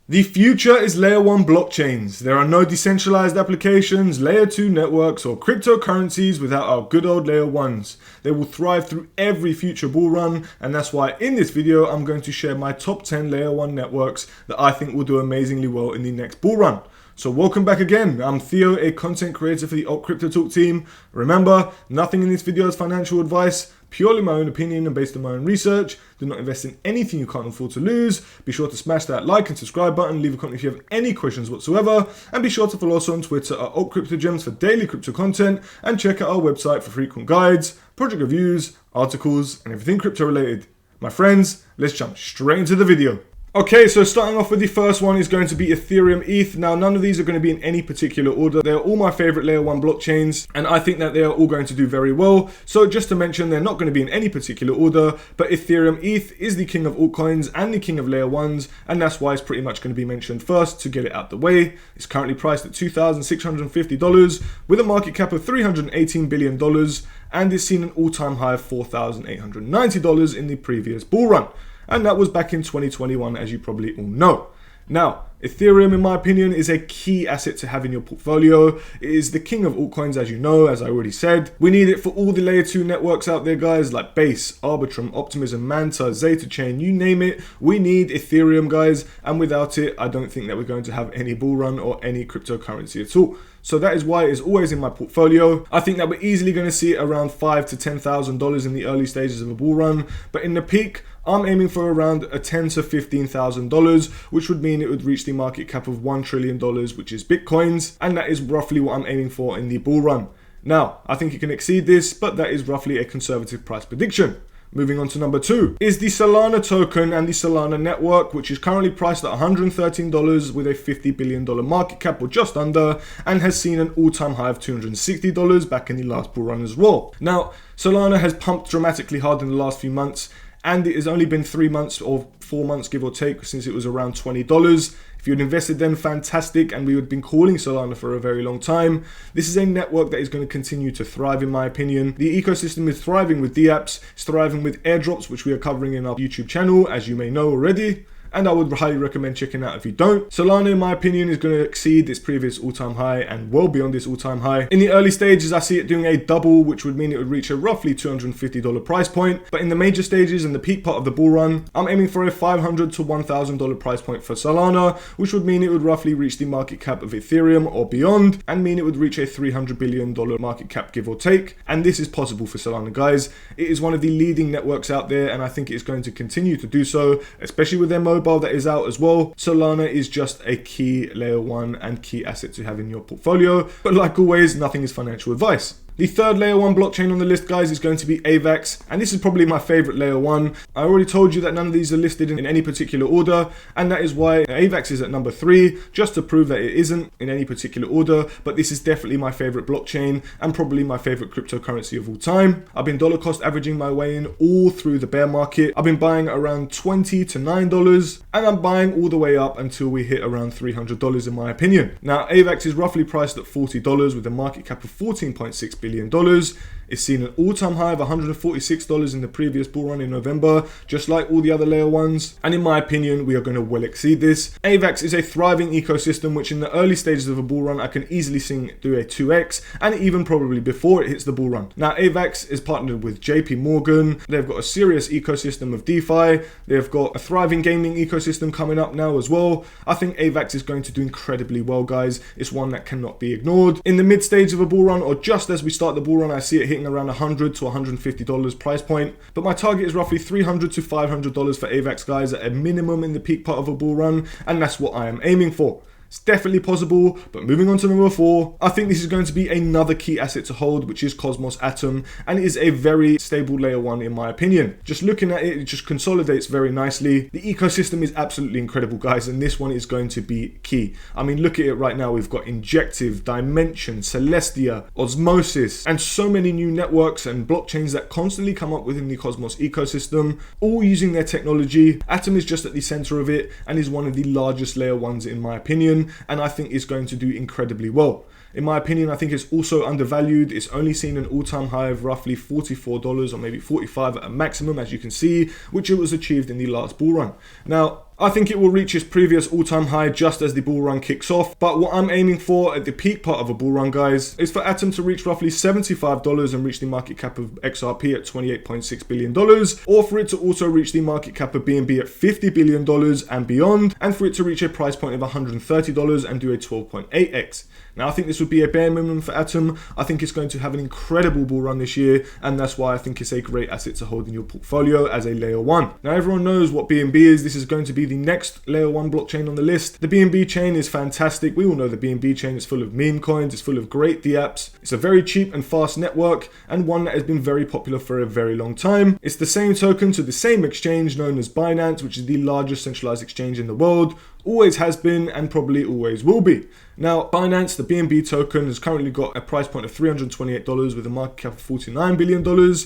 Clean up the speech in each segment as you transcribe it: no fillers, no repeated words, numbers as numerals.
The future is layer 1 blockchains. There are no decentralized applications, layer 2 networks, or cryptocurrencies without our good old layer 1s. They will thrive through every future bull run, and that's why in this video I'm going to share my top 10 layer 1 networks that I think will do amazingly well in the next bull run. So welcome back again. I'm Theo, a content creator for the Alt Crypto Talk team. Remember, nothing in this video is financial advice, purely my own opinion and based on my own research. Do not invest in anything you can't afford to lose. Be sure to smash that like and subscribe button, leave a comment if you have any questions whatsoever, and be sure to follow us on Twitter at AltCryptoGems for daily crypto content, and check out our website for frequent guides, project reviews, articles, and everything crypto related. My friends, let's jump straight into the video. Okay, so starting off with the first one is going to be Ethereum ETH. Now, none of these are going to be in any particular order. They're all my favorite layer 1 blockchains, and I think that they are all going to do very well. So just to mention, they're not going to be in any particular order, but Ethereum ETH is the king of altcoins and the king of layer 1s, and that's why it's pretty much going to be mentioned first to get it out the way. It's currently priced at $2,650 with a market cap of $318 billion, and it's seen an all-time high of $4,890 in the previous bull run. And that was back in 2021, as you probably all know. Now, Ethereum, in my opinion, is a key asset to have in your portfolio. It is the king of altcoins, as you know, as I already said. We need it for all the layer 2 networks out there, guys, like Base, Arbitrum, Optimism, Manta, Zeta Chain, you name it. We need Ethereum, guys, and without it, I don't think that we're going to have any bull run or any cryptocurrency at all. So that is why it's always in my portfolio. I think that we're easily going to see it around $5,000 to $10,000 in the early stages of a bull run, but in the peak, I'm aiming for around a $10,000 to $15,000, which would mean it would reach the market cap of $1 trillion, which is Bitcoins, and that is roughly what I'm aiming for in the bull run. Now, I think it can exceed this, but that is roughly a conservative price prediction. Moving on to number 2 is the Solana token and the Solana network, which is currently priced at $113 with a $50 billion market cap or just under, and has seen an all-time high of $260 back in the last bull run as well. Now, Solana has pumped dramatically hard in the last few months, and it has only been 3 months or 4 months, give or take, since it was around $20. If you'd invested then, fantastic, and we would have been calling Solana for a very long time. This is a network that is going to continue to thrive, in my opinion. The ecosystem is thriving with dApps, it's thriving with Airdrops, which we are covering in our YouTube channel, as you may know already, and I would highly recommend checking out if you don't. Solana, in my opinion, is going to exceed its previous all-time high and well beyond this all-time high. In the early stages, I see it doing a double, which would mean it would reach a roughly $250 price point. But in the major stages and the peak part of the bull run, I'm aiming for a $500 to $1,000 price point for Solana, which would mean it would roughly reach the market cap of Ethereum or beyond, and mean it would reach a $300 billion market cap, give or take. And this is possible for Solana, guys. It is one of the leading networks out there, and I think it's going to continue to do so, especially with their mobile that is out as well. Solana is just a key layer 1 and key asset to have in your portfolio, but like always, nothing is financial advice. The third layer 1 blockchain on the list, guys, is going to be AVAX, and this is probably my favorite layer 1. I already told you that none of these are listed in any particular order, and that is why AVAX is at number 3, just to prove that it isn't in any particular order, but this is definitely my favorite blockchain and probably my favorite cryptocurrency of all time. I've been dollar cost averaging my way in all through the bear market. I've been buying around $20 to $9, and I'm buying all the way up until we hit around $300 in my opinion. Now, AVAX is roughly priced at $40 with a market cap of $14.6 billion. It's seen an all-time high of $146 in the previous bull run in November, just like all the other layer 1s, and in my opinion, we are going to well exceed this. AVAX is a thriving ecosystem, which in the early stages of a bull run, I can easily see it do a 2x, and even probably before it hits the bull run. Now, AVAX is partnered with JP Morgan. They've got a serious ecosystem of DeFi. They've got a thriving gaming ecosystem coming up now as well. I think AVAX is going to do incredibly well, guys. It's one that cannot be ignored. In the mid stage of a bull run, or just as we start the bull run, I see it hitting around $100 to $150 price point, but my target is roughly $300 to $500 for AVAX, guys, at a minimum in the peak part of a bull run, and that's what I am aiming for. It's definitely possible, but moving on to number 4, I think this is going to be another key asset to hold, which is Cosmos Atom, and it is a very stable layer 1 in my opinion. Just looking at it, it just consolidates very nicely. The ecosystem is absolutely incredible, guys, and this one is going to be key. I mean, look at it right now. We've got Injective, Dimension, Celestia, Osmosis, and so many new networks and blockchains that constantly come up within the Cosmos ecosystem, all using their technology. Atom is just at the center of it and is one of the largest layer 1s in my opinion, and I think it's going to do incredibly well. In my opinion, I think it's also undervalued. It's only seen an all-time high of roughly $44 or maybe $45 at a maximum, as you can see, which it was achieved in the last bull run. Now, I think it will reach its previous all-time high just as the bull run kicks off, but what I'm aiming for at the peak part of a bull run, guys, is for Atom to reach roughly $75 and reach the market cap of XRP at $28.6 billion, or for it to also reach the market cap of BNB at $50 billion and beyond, and for it to reach a price point of $130 and do a 12.8x. Now, I think this would be a bare minimum for Atom. I think it's going to have an incredible bull run this year, and that's why I think it's a great asset to hold in your portfolio as a layer 1. Now, everyone knows what BNB is. This is going to be the next layer 1 blockchain on the list. The BNB chain is fantastic. We all know the BNB chain is full of meme coins. It's full of great dApps. It's a very cheap and fast network, and one that has been very popular for a very long time. It's the same token to the same exchange known as Binance, which is the largest centralized exchange in the world. Always has been and probably always will be. Now, Binance, the BNB token, has currently got a price point of $328 with a market cap of $49 billion.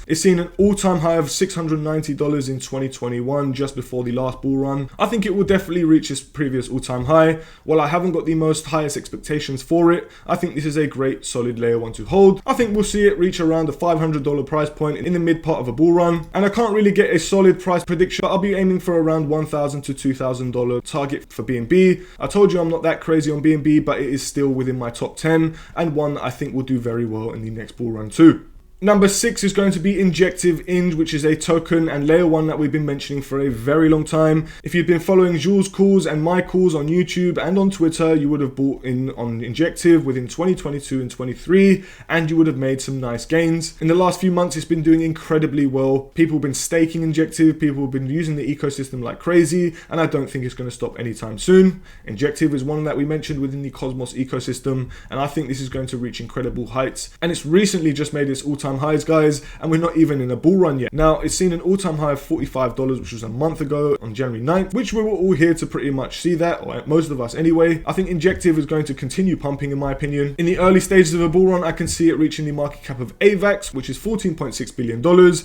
It's seen an all-time high of $690 in 2021, just before the last bull run. I think it will definitely reach its previous all-time high. While I haven't got the most highest expectations for it, I think this is a great solid layer 1 to hold. I think we'll see it reach around the $500 price point in the mid part of a bull run. And I can't really get a solid price prediction, but I'll be aiming for around $1,000 to $2,000 target for BNB. I told you I'm not that crazy on BNB, but it is still within my top 10 and one I think will do very well in the next bull run too. Number 6 is going to be Injective, which is a token and layer 1 that we've been mentioning for a very long time. If you've been following Jules' calls and my calls on YouTube and on Twitter, you would have bought in on Injective within 2022 and 23, and you would have made some nice gains. In the last few months, it's been doing incredibly well. People have been staking Injective, people have been using the ecosystem like crazy, and I don't think it's going to stop anytime soon. Injective is one that we mentioned within the Cosmos ecosystem, and I think this is going to reach incredible heights. And it's recently just made its all-time highs, guys, and we're not even in a bull run yet. Now, it's seen an all-time high of $45, which was a month ago on January 9th, which we were all here to pretty much see that, or most of us anyway. I think Injective is going to continue pumping, in my opinion. In the early stages of a bull run, I can see it reaching the market cap of AVAX, which is $14.6 billion,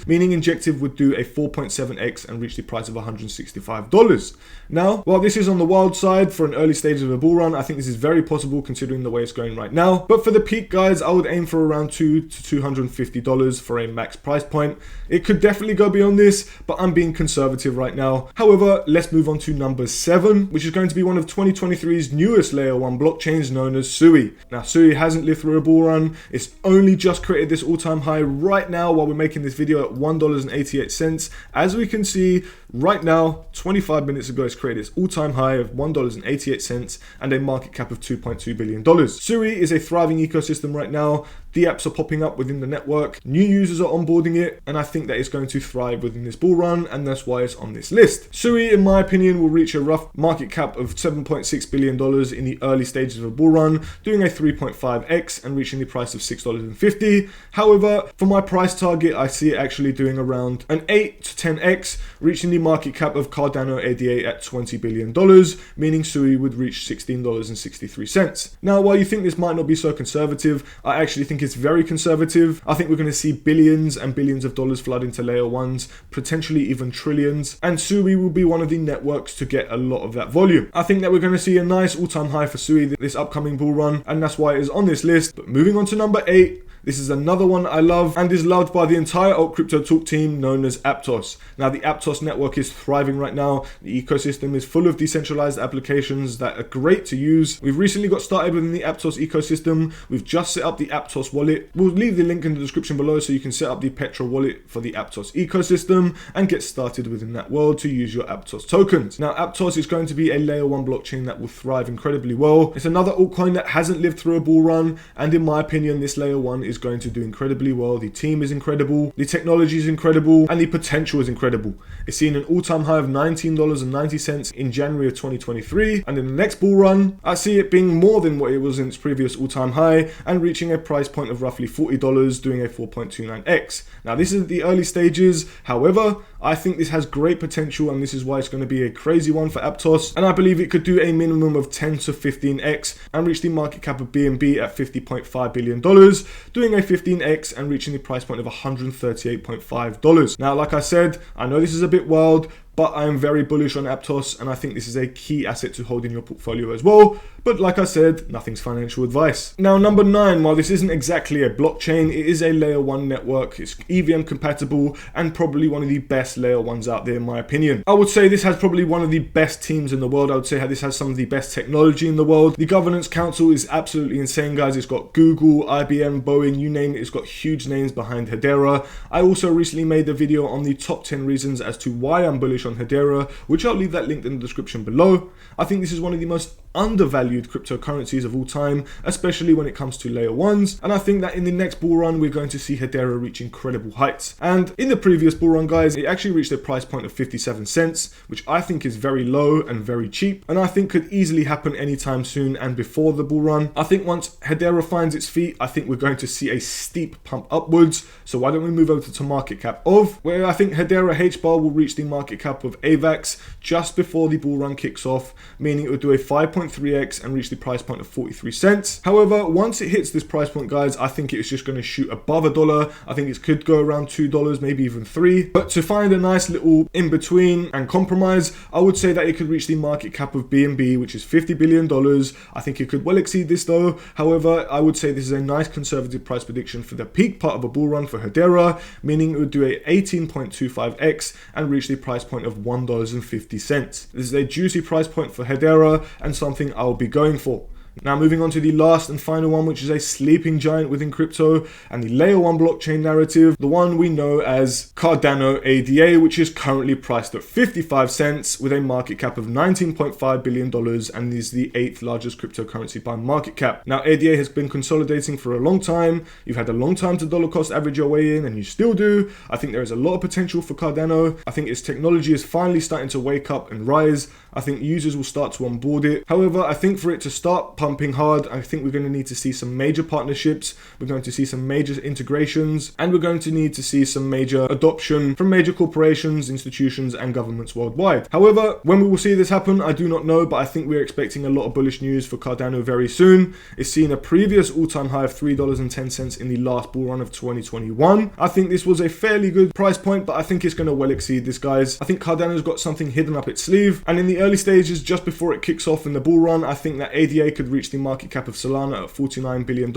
meaning Injective would do a 4.7x and reach the price of $165. Now, while this is on the wild side for an early stage of a bull run, I think this is very possible considering the way it's going right now. But for the peak, guys, I would aim for around $200 to $250 for a max price point. It could definitely go beyond this, but I'm being conservative right now. However, let's move on to number 7, which is going to be one of 2023's newest layer 1 blockchains known as Sui. Now, Sui hasn't lived through a bull run. It's only just created this all-time high right now while we're making this video at $1.88. As we can see right now, 25 minutes ago, it's created its all-time high of $1.88 and a market cap of $2.2 billion. Sui is a thriving ecosystem right now. The apps are popping up within the network, new users are onboarding it, and I think that it's going to thrive within this bull run, and that's why it's on this list. Sui, in my opinion, will reach a rough market cap of $7.6 billion in the early stages of a bull run, doing a 3.5x and reaching the price of $6.50. However, for my price target, I see it actually doing around an 8 to 10x, reaching the market cap of Cardano ADA at $20 billion, meaning Sui would reach $16.63. Now, while you think this might not be so conservative, I actually think it's very conservative. I think we're going to see billions and billions of dollars flood into layer 1s, potentially even trillions, and Sui will be one of the networks to get a lot of that volume. I think that we're going to see a nice all-time high for Sui this upcoming bull run, and that's why it is on this list. But moving on to number 8, this is another one I love and is loved by the entire Alt Crypto Talk team known as Aptos. Now, the Aptos network is thriving right now. The ecosystem is full of decentralized applications that are great to use. We've recently got started within the Aptos ecosystem. We've just set up the Aptos wallet. We'll leave the link in the description below so you can set up the Petra wallet for the Aptos ecosystem and get started within that world to use your Aptos tokens. Now, Aptos is going to be a layer 1 blockchain that will thrive incredibly well. It's another altcoin that hasn't lived through a bull run, and in my opinion, this layer 1 is going to do incredibly well. The team is incredible, the technology is incredible, and the potential is incredible. It's seen an all-time high of $19.90 in January of 2023, and in the next bull run, I see it being more than what it was in its previous all-time high and reaching a price point of roughly $40, doing a 4.29x. Now, this is the early stages. However, I think this has great potential, and this is why it's going to be a crazy one for Aptos, and I believe it could do a minimum of 10 to 15x and reach the market cap of BNB at $50.5 billion, doing a 15x and reaching the price point of $138.5. Now, like I said, I know this is a bit wild, but I am very bullish on Aptos, and I think this is a key asset to hold in your portfolio as well. But like I said, nothing's financial advice. Now, number 9, while this isn't exactly a blockchain, it is a layer 1 network. It's EVM compatible and probably one of the best layer 1s out there in my opinion. I would say this has probably one of the best teams in the world. I would say this has some of the best technology in the world. The governance council is absolutely insane, guys. It's got Google, IBM, Boeing, you name it. It's got huge names behind Hedera. I also recently made a video on the top 10 reasons as to why I'm bullish on Hedera, which I'll leave that linked in the description below. I think this is one of the most undervalued cryptocurrencies of all time, especially when it comes to layer 1s, and I think that in the next bull run we're going to see Hedera reach incredible heights. And in the previous bull run, guys, it actually reached a price point of 57 cents, which I think is very low and very cheap, and I think could easily happen anytime soon and before the bull run. I think once Hedera finds its feet, I think we're going to see a steep pump upwards. So why don't we move over to market cap of, where I think Hedera HBAR will reach the market cap of AVAX just before the bull run kicks off, meaning it would do a 5.3x and reach the price point of 43 cents. However, once it hits this price point, guys, I think it's just going to shoot above $1. I think it could go around $2, maybe even $3. But to find a nice little in between and compromise, I would say that it could reach the market cap of BNB, which is $50 billion. I think it could well exceed this though. However, I would say this is a nice conservative price prediction for the peak part of a bull run for Hedera, meaning it would do a 18.25x and reach the price point of $1.50. This is a juicy price point for Hedera and something I'll be going for. Now moving on to the last and final one, which is a sleeping giant within crypto and the layer 1 blockchain narrative, the one we know as Cardano ADA, which is currently priced at 55 cents with a market cap of $19.5 billion and is the 8th largest cryptocurrency by market cap. Now ADA has been consolidating for a long time. You've had a long time to dollar cost average your way in, and you still do. I think there is a lot of potential for Cardano. I think its technology is finally starting to wake up and rise. I think users will start to onboard it. However, I think for it to start pumping hard, I think we're going to need to see some major partnerships, we're going to see some major integrations, and we're going to need to see some major adoption from major corporations, institutions, and governments worldwide. However, when we will see this happen, I do not know, but I think we're expecting a lot of bullish news for Cardano very soon. It's seen a previous all-time high of $3.10 in the last bull run of 2021. I think this was a fairly good price point, but I think it's going to well exceed this, guys. I think Cardano's got something hidden up its sleeve, and in the early stages, just before it kicks off in the bull run, I think that ADA could reach the market cap of Solana at $49 billion,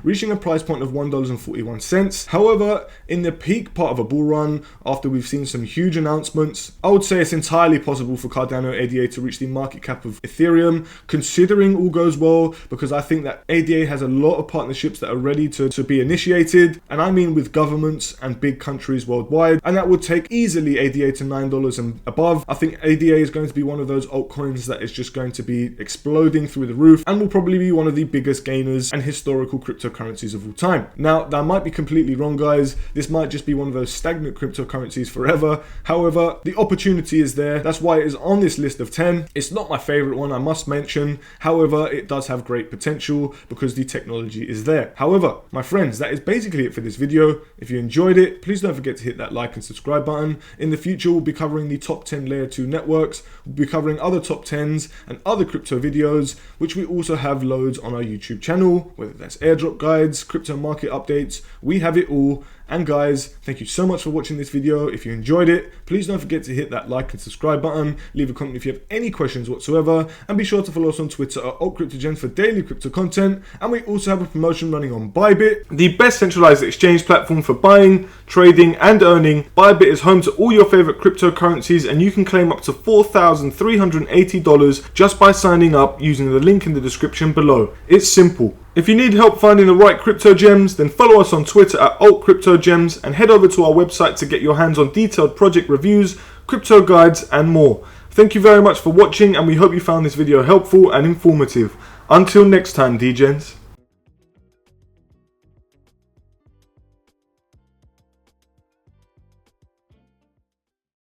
reaching a price point of $1.41. However, in the peak part of a bull run, after we've seen some huge announcements, I would say it's entirely possible for Cardano ADA to reach the market cap of Ethereum, considering all goes well, because I think that ADA has a lot of partnerships that are ready to be initiated, and I mean with governments and big countries worldwide, and that would take easily ADA to $9 and above. I think ADA is going to be one of those altcoins that is just going to be exploding through the roof and will probably be one of the biggest gainers and historical cryptocurrencies of all time. Now, that might be completely wrong, guys. This might just be one of those stagnant cryptocurrencies forever. However, the opportunity is there. That's why it is on this list of 10. It's not my favorite one, I must mention. However, it does have great potential because the technology is there. However, my friends, that is basically it for this video. If you enjoyed it, please don't forget to hit that like and subscribe button. In the future, we'll be covering the top 10 layer 2 networks. We'll be covering other top 10s and other crypto videos, which we also have loads on our YouTube channel, whether that's airdrop guides, crypto market updates, we have it all. And guys, thank you so much for watching this video. If you enjoyed it, please don't forget to hit that like and subscribe button. Leave a comment if you have any questions whatsoever, and be sure to follow us on Twitter at altcryptogens for daily crypto content. And we also have a promotion running on Bybit, the best centralized exchange platform for buying, trading, and earning. Bybit is home to all your favorite cryptocurrencies, and you can claim up to $4,380 just by signing up using the link in the description below. It's simple. If you need help finding the right crypto gems, then follow us on Twitter at altcryptogems and head over to our website to get your hands on detailed project reviews, crypto guides, and more. Thank you very much for watching, and we hope you found this video helpful and informative. Until next time, DGens.